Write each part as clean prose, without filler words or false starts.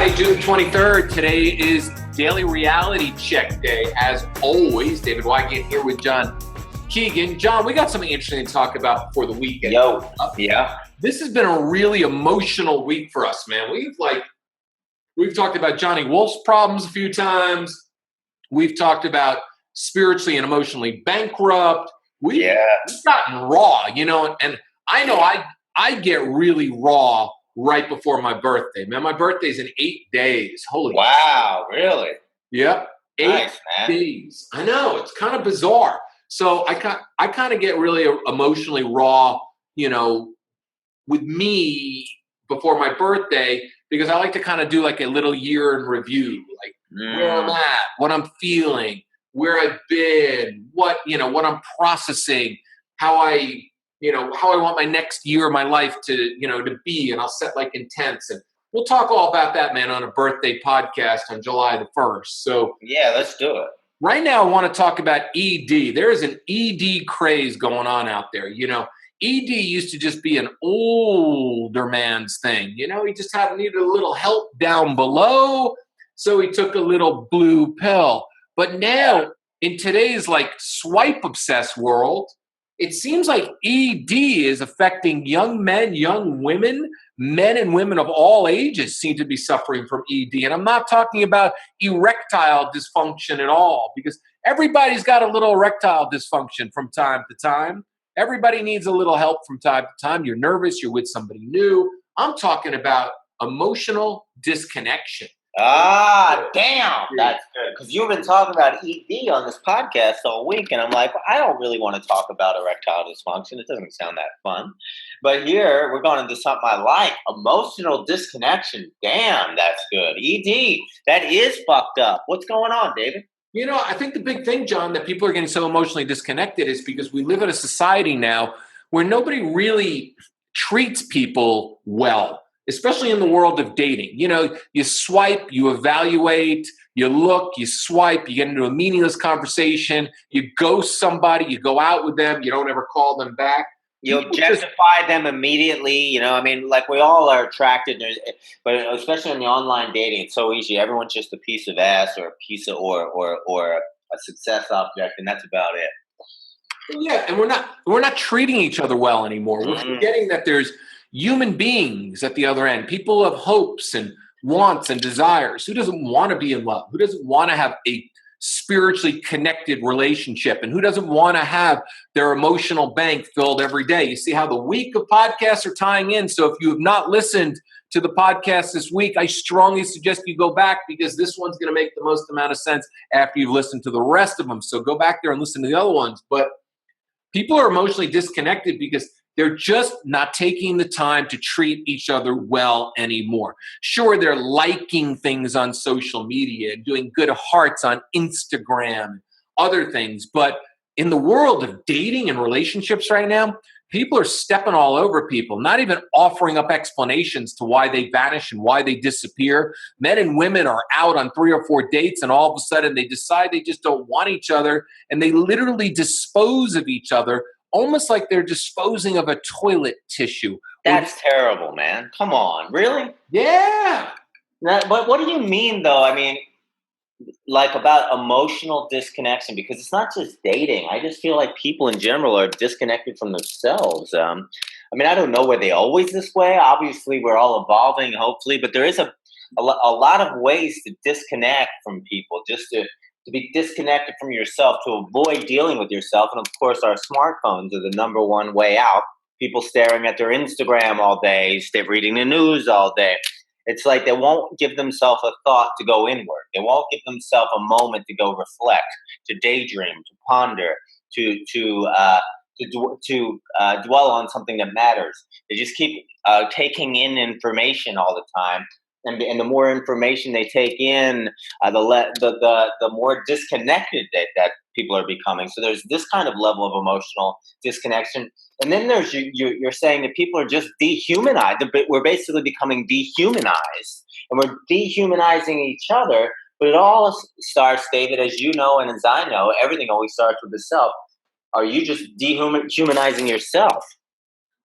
Friday, June 23rd. Today is Daily Reality Check Day. As always, David Wygant here with John Keegan. John, we got something interesting to talk about before the weekend. Yeah. This has been a really emotional week for us, man. We've talked about Johnny Wolf's problems a few times. We've talked about spiritually and emotionally bankrupt. We've gotten raw, and I know I get really raw right before my birthday. Man, my birthday's in 8 days. Holy Wow, really? Yep. Nice, 8 days. I know, it's kind of bizarre. So I kind of get really emotionally raw, with me before my birthday, because I like to kind of do like a little year in review, like where I'm at, what I'm feeling, where I've been, what I'm processing, how I want my next year of my life to be, and I'll set like intents, and we'll talk all about that, man, on a birthday podcast on July the 1st. So yeah, let's do it. Right now, I want to talk about ED. There is an ED craze going on out there. ED used to just be an older man's thing. He just needed a little help down below, so he took a little blue pill. But now, in today's swipe obsessed world, it seems like ED is affecting young men, young women, men and women of all ages seem to be suffering from ED. And I'm not talking about erectile dysfunction at all, because everybody's got a little erectile dysfunction from time to time. Everybody needs a little help from time to time. You're nervous, you're with somebody new. I'm talking about emotional disconnection. Ah, damn, that's good. Because you've been talking about ED on this podcast all week, and I'm like, well, I don't really want to talk about erectile dysfunction. It doesn't sound that fun. But here, we're going into something I like, emotional disconnection. Damn, that's good. ED, that is fucked up. What's going on, David? I think the big thing, John, that people are getting so emotionally disconnected is because we live in a society now where nobody really treats people well, especially in the world of dating. You swipe, you evaluate, you look, you swipe, you get into a meaningless conversation, you ghost somebody, you go out with them, you don't ever call them back. You objectify them immediately, we all are attracted, but especially in the online dating, it's so easy. Everyone's just a piece of ass or a piece of or a success object, and that's about it. Yeah, and we're not treating each other well anymore. We're forgetting that there's human beings at the other end, people of hopes and wants and desires. Who doesn't want to be in love? Who doesn't want to have a spiritually connected relationship? And who doesn't want to have their emotional bank filled every day? You see how the week of podcasts are tying in. So if you have not listened to the podcast this week, I strongly suggest you go back, because this one's going to make the most amount of sense after you've listened to the rest of them. So go back there and listen to the other ones. But people are emotionally disconnected because they're just not taking the time to treat each other well anymore. Sure, they're liking things on social media, doing good hearts on Instagram, other things. But in the world of dating and relationships right now, people are stepping all over people, not even offering up explanations to why they vanish and why they disappear. Men and women are out on 3 or 4 dates, and all of a sudden they decide they just don't want each other, and they literally dispose of each other, almost like they're disposing of a toilet tissue. That's terrible, man. Come on. Really? Yeah. But what do you mean, though? About emotional disconnection, because it's not just dating. I just feel like people in general are disconnected from themselves. I don't know, were they always this way? Obviously, we're all evolving, hopefully, but there is a lot of ways to disconnect from people, just to be disconnected from yourself, to avoid dealing with yourself. And of course, our smartphones are the number one way out. People staring at their Instagram all day, reading the news all day. It's like they won't give themselves a thought to go inward. They won't give themselves a moment to go reflect, to daydream, to ponder, to dwell on something that matters. They just keep taking in information all the time. And the more information they take in, the more disconnected that people are becoming. So there's this kind of level of emotional disconnection. And then there's you're saying that people are just dehumanized. We're basically becoming dehumanized. And we're dehumanizing each other. But it all starts, David, as you know and as I know, everything always starts with the self. Are you just dehumanizing yourself?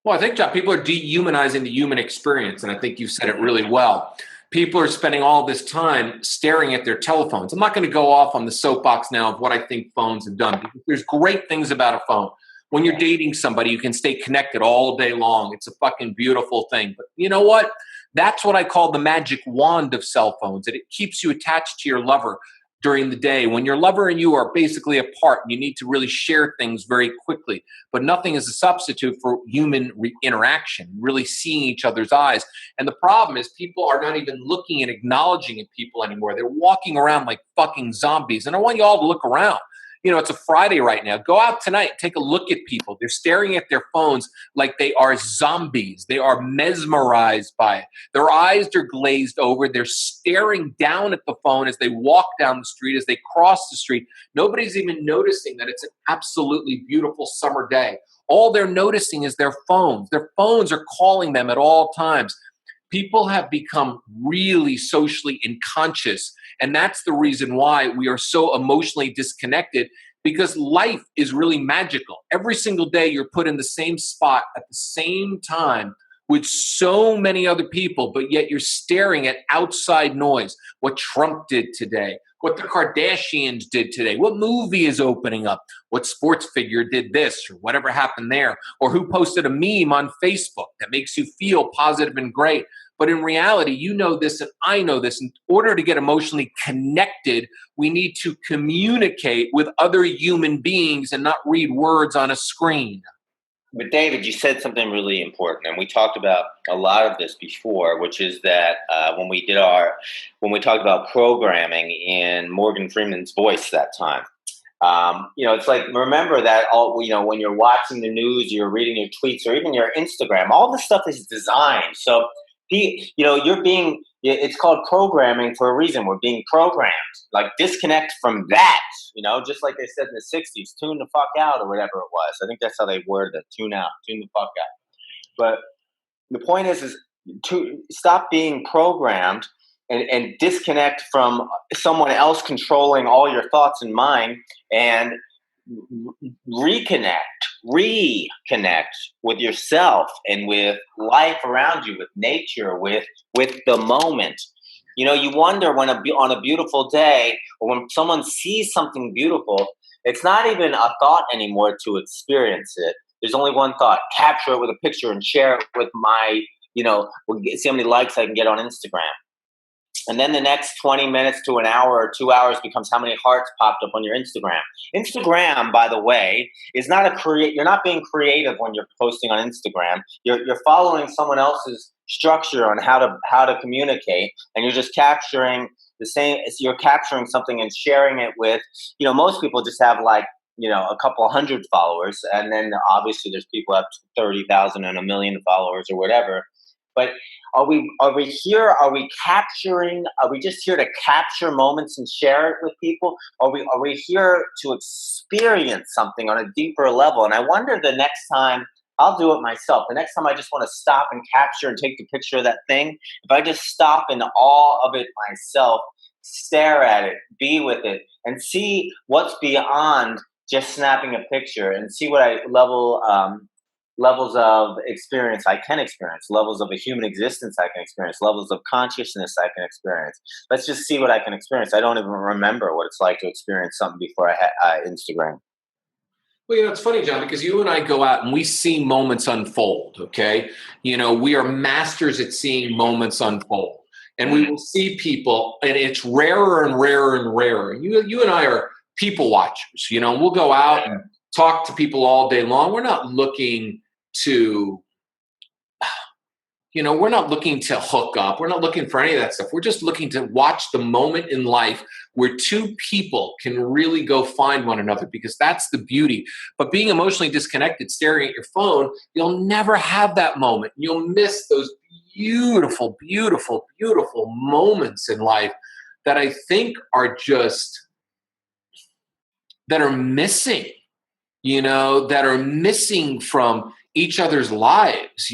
Well, I think, John, people are dehumanizing the human experience. And I think you said it really well. people are spending all this time staring at their telephones. I'm not going to go off on the soapbox now of what I think phones have done, because there's great things about a phone. When you're dating somebody, you can stay connected all day long. It's a fucking beautiful thing. But you know what? That's what I call the magic wand of cell phones. It keeps you attached to your lover during the day when your lover and you are basically apart and you need to really share things very quickly. But nothing is a substitute for human interaction, really seeing each other's eyes. And the problem is people are not even looking and acknowledging at people anymore. They're walking around like fucking zombies. And I want you all to look around. You know, it's a Friday right now. Go out tonight, take a look at people. They're staring at their phones like they are zombies. They are mesmerized by it. Their eyes are glazed over. They're staring down at the phone as they walk down the street, as they cross the street. Nobody's even noticing that it's an absolutely beautiful summer day. All they're noticing is their phones. Their phones are calling them at all times. People have become really socially unconscious, and that's the reason why we are so emotionally disconnected, because life is really magical. Every single day you're put in the same spot at the same time with so many other people, but yet you're staring at outside noise. What Trump did today, what the Kardashians did today, what movie is opening up, what sports figure did this or whatever happened there, or who posted a meme on Facebook that makes you feel positive and great. But in reality, you know this and I know this. In order to get emotionally connected, we need to communicate with other human beings and not read words on a screen. But David, you said something really important, and we talked about a lot of this before, which is that when we talked about programming in Morgan Freeman's voice that time, it's like, remember that when you're watching the news, you're reading your tweets, or even your Instagram, all this stuff is designed. So, it's called programming for a reason. We're being programmed. Like, disconnect from that. Just like they said in the '60s, tune the fuck out or whatever it was. I think that's how they worded it. Tune out, tune the fuck out. But the point is to stop being programmed and disconnect from someone else controlling all your thoughts and mind, and reconnect with yourself and with life around you, with nature, with the moment. You wonder when on a beautiful day, or when someone sees something beautiful, it's not even a thought anymore to experience it. There's only one thought: capture it with a picture and share it with my, see how many likes I can get on Instagram. And then the next 20 minutes to an hour or 2 hours becomes how many hearts popped up on your Instagram. Instagram, by the way, is not you're not being creative when you're posting on Instagram. You're following someone else's structure on how to communicate, and you're just capturing you're capturing something and sharing it with, most people just have like, a couple hundred followers, and then obviously there's people who have 30,000 and a million followers or whatever. But are we here? Are we just here to capture moments and share it with people? Are we here to experience something on a deeper level? And I wonder, the next time, I'll do it myself. The next time I just want to stop and capture and take the picture of that thing, if I just stop in awe of it myself, stare at it, be with it, and see what's beyond just snapping a picture, and see what levels of experience I can experience, levels of a human existence I can experience, levels of consciousness I can experience. Let's just see what I can experience. I don't even remember what it's like to experience something before I had Instagram. Well, it's funny, John, because you and I go out and we see moments unfold, okay? We are masters at seeing moments unfold. And we will see people, and it's rarer and rarer and rarer. You and I are people watchers. We'll go out and talk to people all day long. We're not looking to, we're not looking to hook up. We're not looking for any of that stuff. We're just looking to watch the moment in life where two people can really go find one another, because that's the beauty. But being emotionally disconnected, staring at your phone, you'll never have that moment. You'll miss those beautiful, beautiful, beautiful moments in life that I think are missing, that are missing from each other's lives.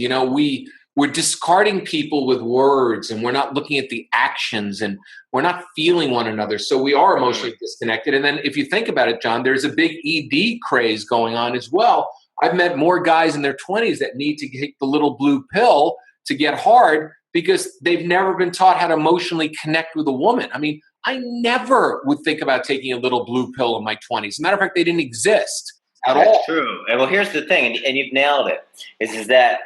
We're discarding people with words, and we're not looking at the actions, and we're not feeling one another. So we are emotionally disconnected. And then if you think about it, John, there's a big ED craze going on as well. I've met more guys in their 20s that need to take the little blue pill to get hard because they've never been taught how to emotionally connect with a woman. I mean, I never would think about taking a little blue pill in my 20s. As a matter of fact, they didn't exist at all. That's true. And well, here's the thing, and you've nailed it, is that,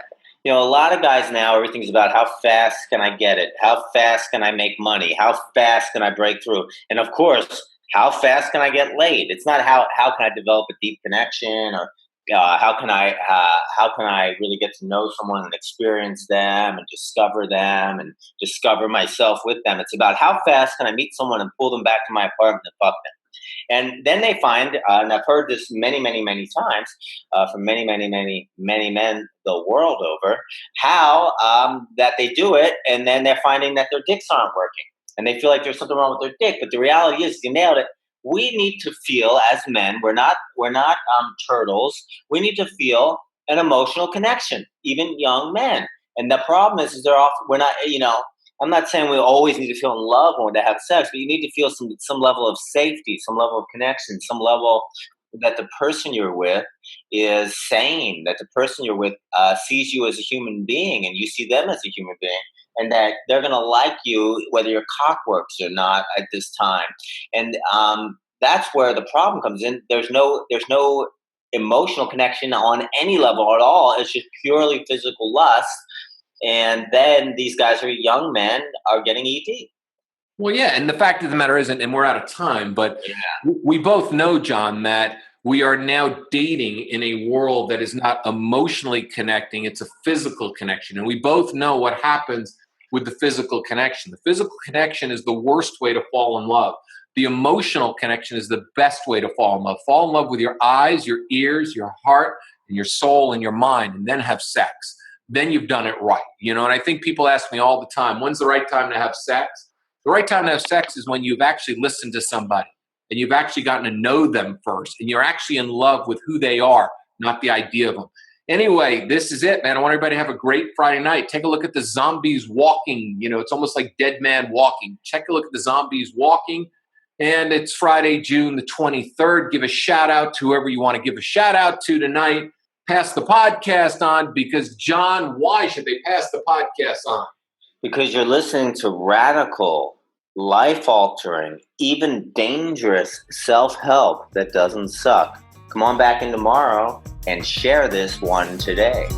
a lot of guys now, everything's about how fast can I get it? How fast can I make money? How fast can I break through? And of course, how fast can I get laid? It's not how can I develop a deep connection, or how can I really get to know someone and experience them and discover them and discover myself with them. It's about how fast can I meet someone and pull them back to my apartment and fuck them. And then they find, and I've heard this many, many, many times from many, many, many, many men the world over, how that they do it, and then they're finding that their dicks aren't working, and they feel like there's something wrong with their dick. But the reality is, you nailed it. We need to feel as men. We're not turtles. We need to feel an emotional connection, even young men. And the problem is they're often, we're not. I'm not saying we always need to feel in love when they have sex, but you need to feel some level of safety, some level of connection, some level that the person you're with is sane, that the person you're with sees you as a human being and you see them as a human being, and that they're going to like you whether your cock works or not at this time. And that's where the problem comes in. There's no emotional connection on any level at all. It's just purely physical lust. And then these guys are young men are getting ED. Well, yeah. And the fact of the matter is, and we're out of time, but we both know, John, that we are now dating in a world that is not emotionally connecting. It's a physical connection. And we both know what happens with the physical connection. The physical connection is the worst way to fall in love. The emotional connection is the best way to fall in love. Fall in love with your eyes, your ears, your heart, and your soul and your mind, and then have sex. Then you've done it right. And I think people ask me all the time, when's the right time to have sex? The right time to have sex is when you've actually listened to somebody and you've actually gotten to know them first and you're actually in love with who they are, not the idea of them. Anyway, this is it, man. I want everybody to have a great Friday night. Take a look at the zombies walking. It's almost like Dead Man Walking. Take a look at the zombies walking. And it's Friday, June the 23rd. Give a shout out to whoever you want to give a shout out to tonight. Pass the podcast on, because, John, why should they pass the podcast on? Because you're listening to radical, life-altering, even dangerous self-help that doesn't suck. Come on back in tomorrow and share this one today.